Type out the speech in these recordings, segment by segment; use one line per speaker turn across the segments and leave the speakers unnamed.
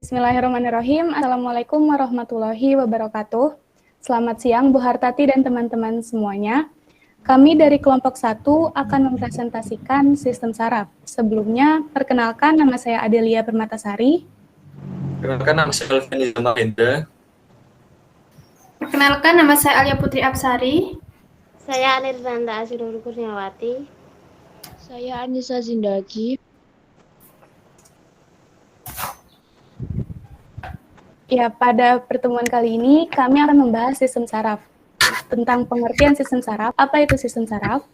Bismillahirrahmanirrahim. Assalamualaikum warahmatullahi wabarakatuh. Selamat siang Bu Hartati dan teman-teman semuanya. Kami dari kelompok 1 akan mempresentasikan sistem saraf. Sebelumnya, perkenalkan nama saya Adelia Permatasari.
Perkenalkan, nama saya Alvin Mahendra.
Perkenalkan, nama saya Alia Putri Absari.
Saya Anirlanda Azirul Kurniawati.
Saya Anissa Zindagi.
Ya, pada pertemuan kali ini kami akan membahas sistem saraf. Tentang pengertian sistem saraf, apa itu sistem saraf,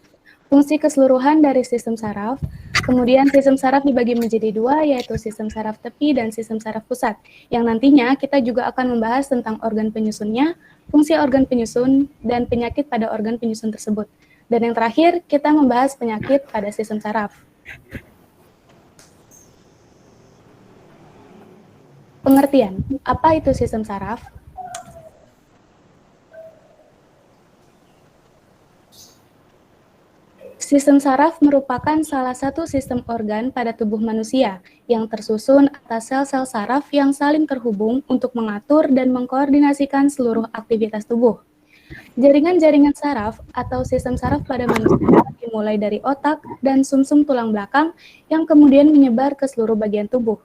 fungsi keseluruhan dari sistem saraf, kemudian sistem saraf dibagi menjadi dua, yaitu sistem saraf tepi dan sistem saraf pusat, yang nantinya kita juga akan membahas tentang organ penyusunnya, fungsi organ penyusun, dan penyakit pada organ penyusun tersebut. Dan yang terakhir, kita membahas penyakit pada sistem saraf. Pengertian, apa itu sistem saraf? Sistem saraf merupakan salah satu sistem organ pada tubuh manusia yang tersusun atas sel-sel saraf yang saling terhubung untuk mengatur dan mengkoordinasikan seluruh aktivitas tubuh. Jaringan-jaringan saraf atau sistem saraf pada manusia dimulai dari otak dan sumsum tulang belakang yang kemudian menyebar ke seluruh bagian tubuh.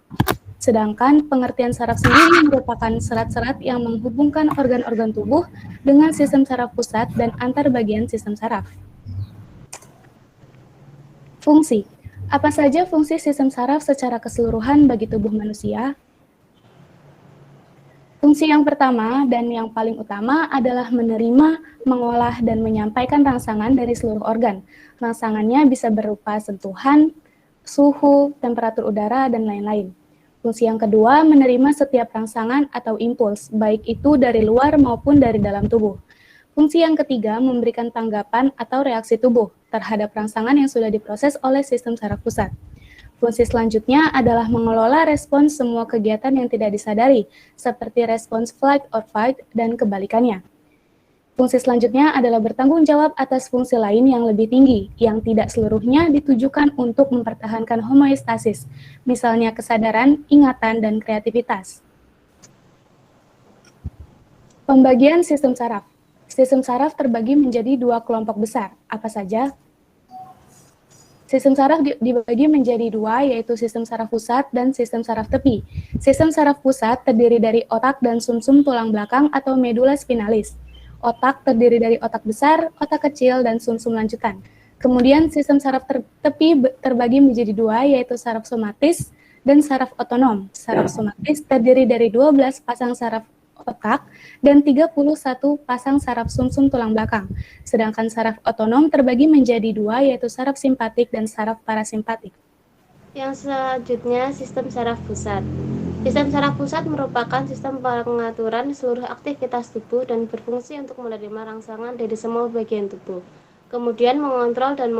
Sedangkan pengertian saraf sendiri merupakan serat-serat yang menghubungkan organ-organ tubuh dengan sistem saraf pusat dan antar bagian sistem saraf. Fungsi. Apa saja fungsi sistem saraf secara keseluruhan bagi tubuh manusia? Fungsi yang pertama dan yang paling utama adalah menerima, mengolah, dan menyampaikan rangsangan dari seluruh organ. Rangsangannya bisa berupa sentuhan, suhu, temperatur udara, dan lain-lain. Fungsi yang kedua, menerima setiap rangsangan atau impuls, baik itu dari luar maupun dari dalam tubuh. Fungsi yang ketiga, memberikan tanggapan atau reaksi tubuh terhadap rangsangan yang sudah diproses oleh sistem saraf pusat. Fungsi selanjutnya adalah mengelola respons semua kegiatan yang tidak disadari, seperti respons flight or fight dan kebalikannya. Fungsi selanjutnya adalah bertanggung jawab atas fungsi lain yang lebih tinggi, yang tidak seluruhnya ditujukan untuk mempertahankan homeostasis, misalnya kesadaran, ingatan, dan kreativitas. Pembagian sistem saraf. Sistem saraf terbagi menjadi dua kelompok besar. Apa saja? Sistem saraf dibagi menjadi dua, yaitu sistem saraf pusat dan sistem saraf tepi. Sistem saraf pusat terdiri dari otak dan sumsum tulang belakang atau medula spinalis. Otak terdiri dari otak besar, otak kecil, dan sumsum lanjutan. Kemudian sistem saraf tepi terbagi menjadi dua, yaitu saraf somatis dan saraf otonom. Saraf somatis terdiri dari 12 pasang saraf otak dan 31 pasang saraf sumsum tulang belakang. Sedangkan saraf otonom terbagi menjadi dua, yaitu saraf simpatik dan saraf parasimpatik.
Yang selanjutnya, sistem saraf pusat. Sistem saraf pusat merupakan sistem pengaturan seluruh aktivitas tubuh dan berfungsi untuk menerima rangsangan dari semua bagian tubuh. Kemudian mengontrol dan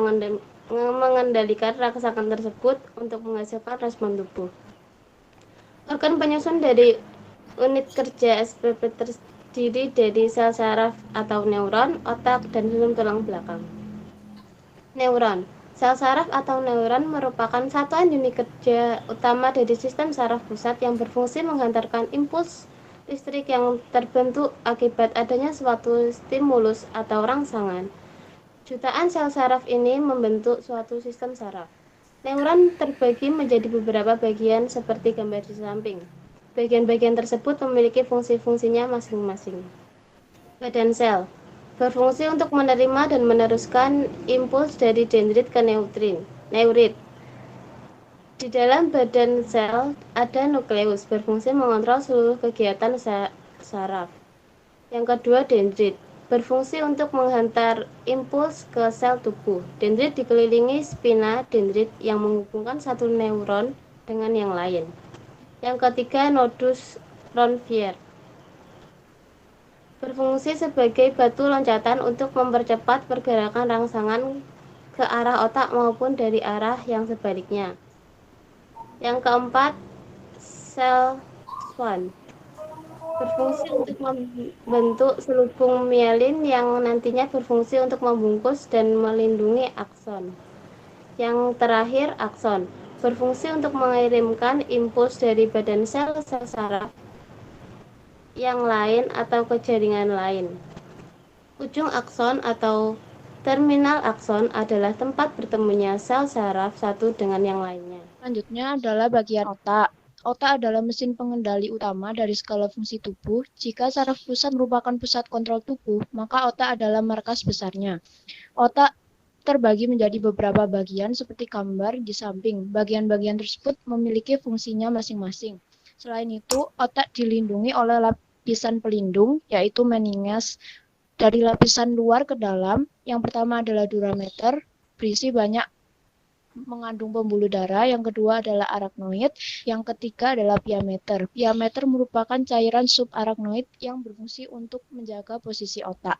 mengendalikan rangsangan tersebut untuk menghasilkan respon tubuh. Organ penyusun dari unit kerja SPP terdiri dari sel saraf atau neuron, otak, dan sumsum tulang belakang. Neuron. Sel saraf atau neuron merupakan satuan unit kerja utama dari sistem saraf pusat yang berfungsi menghantarkan impuls listrik yang terbentuk akibat adanya suatu stimulus atau rangsangan. Jutaan sel saraf ini membentuk suatu sistem saraf. Neuron terbagi menjadi beberapa bagian seperti gambar di samping. Bagian-bagian tersebut memiliki fungsi-fungsinya masing-masing. Badan sel berfungsi untuk menerima dan meneruskan impuls dari dendrit ke neurit. Di dalam badan sel ada nukleus, berfungsi mengontrol seluruh kegiatan saraf. Yang kedua, dendrit berfungsi untuk menghantar impuls ke sel tubuh. Dendrit dikelilingi spina dendrit yang menghubungkan satu neuron dengan yang lain. Yang ketiga, nodus Ronvier berfungsi sebagai batu loncatan untuk mempercepat pergerakan rangsangan ke arah otak maupun dari arah yang sebaliknya. Yang keempat, sel Schwann berfungsi untuk membentuk selubung mielin yang nantinya berfungsi untuk membungkus dan melindungi akson. Yang terakhir, akson berfungsi untuk mengirimkan impuls dari badan sel-sel saraf yang lain atau ke jaringan lain. Ujung akson atau terminal akson adalah tempat bertemunya sel saraf satu dengan yang lainnya.
Selanjutnya adalah bagian otak. Otak adalah mesin pengendali utama dari segala fungsi tubuh. Jika saraf pusat merupakan pusat kontrol tubuh, maka otak adalah markas besarnya. Otak terbagi menjadi beberapa bagian seperti gambar di samping. Bagian-bagian tersebut memiliki fungsinya masing-masing. Selain itu, otak dilindungi oleh lapisan pelindung, yaitu meninges. Dari lapisan luar ke dalam, yang pertama adalah durameter, berisi banyak mengandung pembuluh darah, yang kedua adalah arachnoid, yang ketiga adalah piameter. Piameter merupakan cairan subarachnoid yang berfungsi untuk menjaga posisi otak.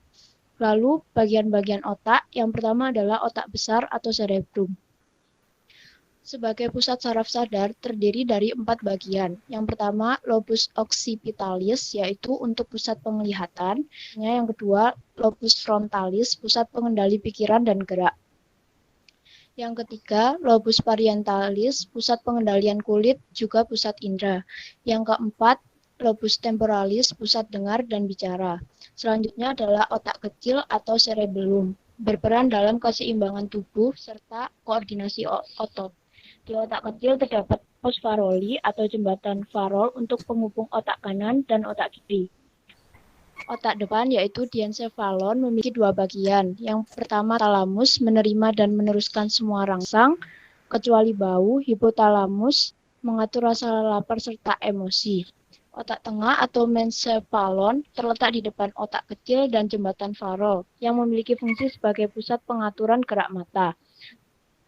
Lalu bagian-bagian otak, yang pertama adalah otak besar atau cerebrum. Sebagai pusat saraf sadar terdiri dari 4 bagian. Yang pertama lobus occipitalis, yaitu untuk pusat penglihatan. Yang kedua lobus frontalis, pusat pengendali pikiran dan gerak. Yang ketiga, lobus parientalis, pusat pengendalian kulit, juga pusat indera. Yang keempat, lobus temporalis, pusat dengar dan bicara. Selanjutnya adalah otak kecil atau cerebellum, berperan dalam keseimbangan tubuh serta koordinasi otot. Di otak kecil terdapat pos Farolli atau jembatan Farol untuk penghubung otak kanan dan otak kiri. Otak depan yaitu diencephalon memiliki 2 bagian. Yang pertama talamus menerima dan meneruskan semua rangsang, kecuali bau. Hipotalamus mengatur rasa lapar serta emosi. Otak tengah atau mencephalon terletak di depan otak kecil dan jembatan Farol yang memiliki fungsi sebagai pusat pengaturan gerak mata.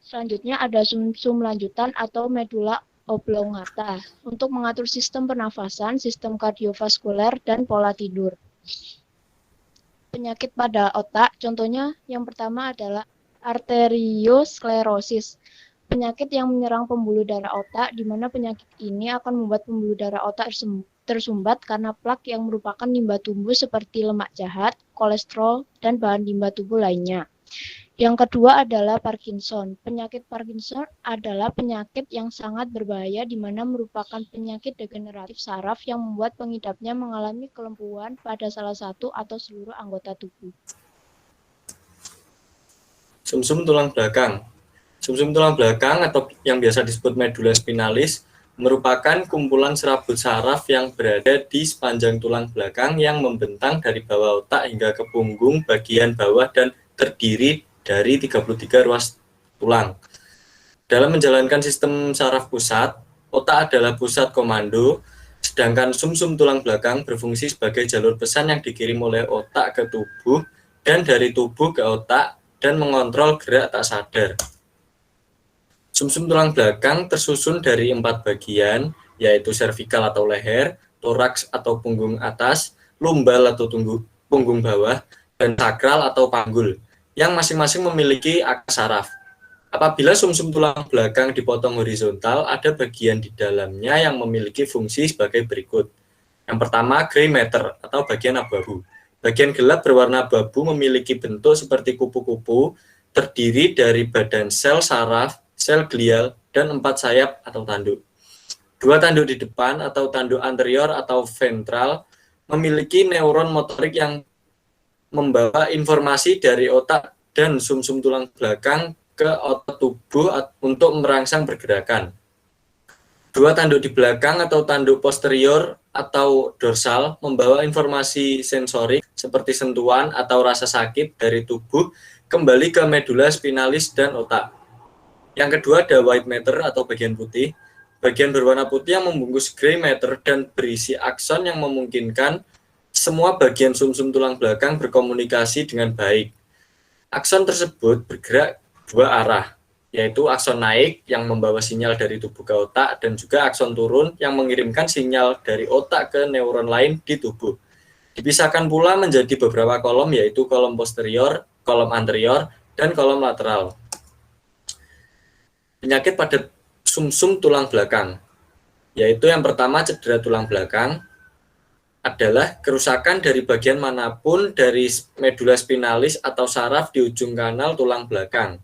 Selanjutnya ada sumsum lanjutan atau medula oblongata untuk mengatur sistem pernafasan, sistem kardiovaskuler, dan pola tidur. Penyakit pada otak, contohnya yang pertama adalah arteriosklerosis, penyakit yang menyerang pembuluh darah otak, di mana penyakit ini akan membuat pembuluh darah otak tersumbat karena plak yang merupakan limbah tubuh seperti lemak jahat, kolesterol, dan bahan limbah tubuh lainnya. Yang kedua adalah Parkinson. Penyakit Parkinson adalah penyakit yang sangat berbahaya di mana merupakan penyakit degeneratif saraf yang membuat pengidapnya mengalami kelumpuhan pada salah satu atau seluruh anggota tubuh.
Sumsum tulang belakang. Sumsum tulang belakang atau yang biasa disebut medula spinalis merupakan kumpulan serabut saraf yang berada di sepanjang tulang belakang yang membentang dari bawah otak hingga ke punggung bagian bawah dan terdiri dari 33 ruas tulang. Dalam menjalankan sistem saraf pusat, otak adalah pusat komando, sedangkan sumsum tulang belakang berfungsi sebagai jalur pesan yang dikirim oleh otak ke tubuh dan dari tubuh ke otak dan mengontrol gerak tak sadar. Sumsum tulang belakang tersusun dari 4 bagian, yaitu servikal atau leher, toraks atau punggung atas, lumbal atau punggung bawah, dan sakral atau panggul, yang masing-masing memiliki akar saraf. Apabila sumsum tulang belakang dipotong horizontal, ada bagian di dalamnya yang memiliki fungsi sebagai berikut. Yang pertama, gray matter atau bagian abu-abu. Bagian gelap berwarna abu-abu memiliki bentuk seperti kupu-kupu, terdiri dari badan sel saraf, sel glial, dan 4 sayap atau tanduk. 2 tanduk di depan atau tanduk anterior atau ventral memiliki neuron motorik yang membawa informasi dari otak dan sumsum tulang belakang ke otot tubuh untuk merangsang pergerakan. 2 tanduk di belakang atau tanduk posterior atau dorsal membawa informasi sensorik seperti sentuhan atau rasa sakit dari tubuh kembali ke medula spinalis dan otak. Yang kedua ada white matter atau bagian putih. Bagian berwarna putih yang membungkus gray matter dan berisi akson yang memungkinkan semua bagian sumsum tulang belakang berkomunikasi dengan baik. Akson tersebut bergerak 2 arah, yaitu akson naik yang membawa sinyal dari tubuh ke otak dan juga akson turun yang mengirimkan sinyal dari otak ke neuron lain di tubuh. Dipisahkan pula menjadi beberapa kolom, yaitu kolom posterior, kolom anterior, dan kolom lateral. Penyakit pada sumsum tulang belakang, yaitu yang pertama cedera tulang belakang, adalah kerusakan dari bagian manapun dari medula spinalis atau saraf di ujung kanal tulang belakang.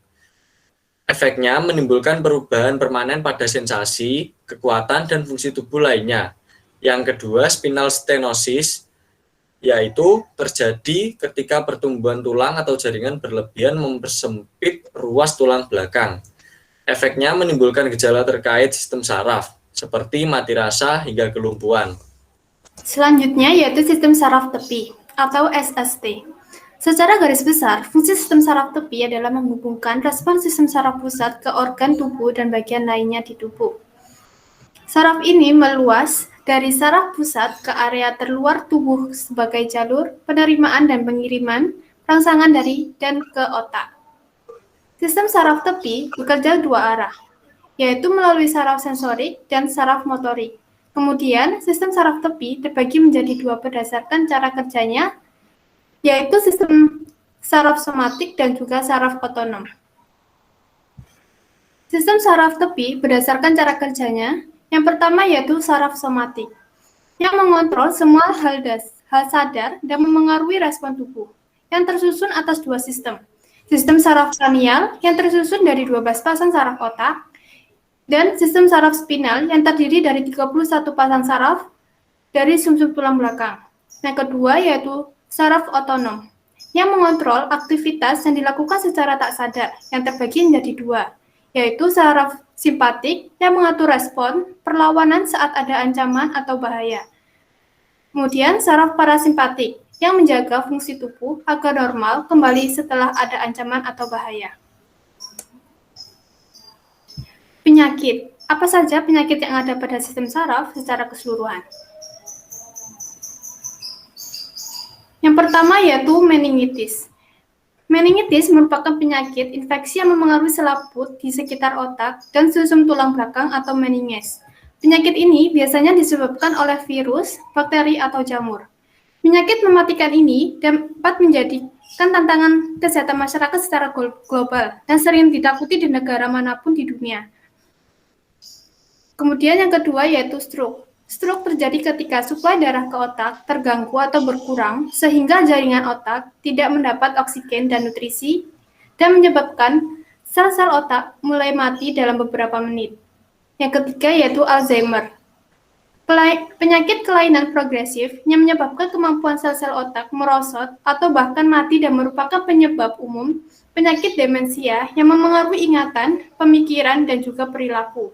Efeknya menimbulkan perubahan permanen pada sensasi, kekuatan, dan fungsi tubuh lainnya. Yang kedua, spinal stenosis, yaitu terjadi ketika pertumbuhan tulang atau jaringan berlebihan mempersempit ruas tulang belakang. Efeknya menimbulkan gejala terkait sistem saraf, seperti mati rasa hingga kelumpuhan.
Selanjutnya yaitu sistem saraf tepi atau SST. Secara garis besar, fungsi sistem saraf tepi adalah menghubungkan respons sistem saraf pusat ke organ tubuh dan bagian lainnya di tubuh. Saraf ini meluas dari saraf pusat ke area terluar tubuh sebagai jalur penerimaan dan pengiriman rangsangan dari dan ke otak. Sistem saraf tepi bekerja dua arah, yaitu melalui saraf sensorik dan saraf motorik. Kemudian, sistem saraf tepi terbagi menjadi dua berdasarkan cara kerjanya, yaitu sistem saraf somatik dan juga saraf otonom. Sistem saraf tepi berdasarkan cara kerjanya, yang pertama yaitu saraf somatik, yang mengontrol semua hal sadar dan memengaruhi respon tubuh, yang tersusun atas dua sistem. Sistem saraf kranial yang tersusun dari 12 pasang saraf otak, dan sistem saraf spinal yang terdiri dari 31 pasang saraf dari sumsum tulang belakang. Yang kedua yaitu saraf otonom, yang mengontrol aktivitas yang dilakukan secara tak sadar, yang terbagi menjadi dua, yaitu saraf simpatik yang mengatur respon perlawanan saat ada ancaman atau bahaya. Kemudian saraf parasimpatik yang menjaga fungsi tubuh agar normal kembali setelah ada ancaman atau bahaya. Penyakit. Apa saja penyakit yang ada pada sistem saraf secara keseluruhan? Yang pertama yaitu meningitis. Meningitis merupakan penyakit infeksi yang memengaruhi selaput di sekitar otak dan sumsum tulang belakang atau meninges. Penyakit ini biasanya disebabkan oleh virus, bakteri, atau jamur. Penyakit mematikan ini dapat menjadikan tantangan kesehatan masyarakat secara global dan sering ditakuti di negara manapun di dunia. Kemudian yang kedua yaitu stroke. Stroke terjadi ketika suplai darah ke otak terganggu atau berkurang sehingga jaringan otak tidak mendapat oksigen dan nutrisi dan menyebabkan sel-sel otak mulai mati dalam beberapa menit. Yang ketiga yaitu Alzheimer. Penyakit kelainan progresif yang menyebabkan kemampuan sel-sel otak merosot atau bahkan mati dan merupakan penyebab umum penyakit demensia yang memengaruhi ingatan, pemikiran, dan juga perilaku.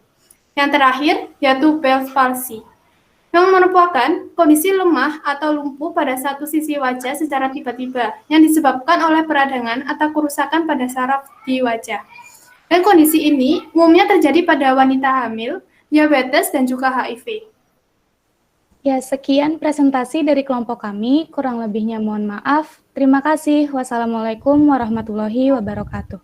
Yang terakhir yaitu Bell's palsy, yang merupakan kondisi lemah atau lumpuh pada satu sisi wajah secara tiba-tiba yang disebabkan oleh peradangan atau kerusakan pada saraf di wajah. Dan kondisi ini umumnya terjadi pada wanita hamil, diabetes, dan juga HIV.
Ya, sekian presentasi dari kelompok kami. Kurang lebihnya mohon maaf. Terima kasih. Wassalamualaikum warahmatullahi wabarakatuh.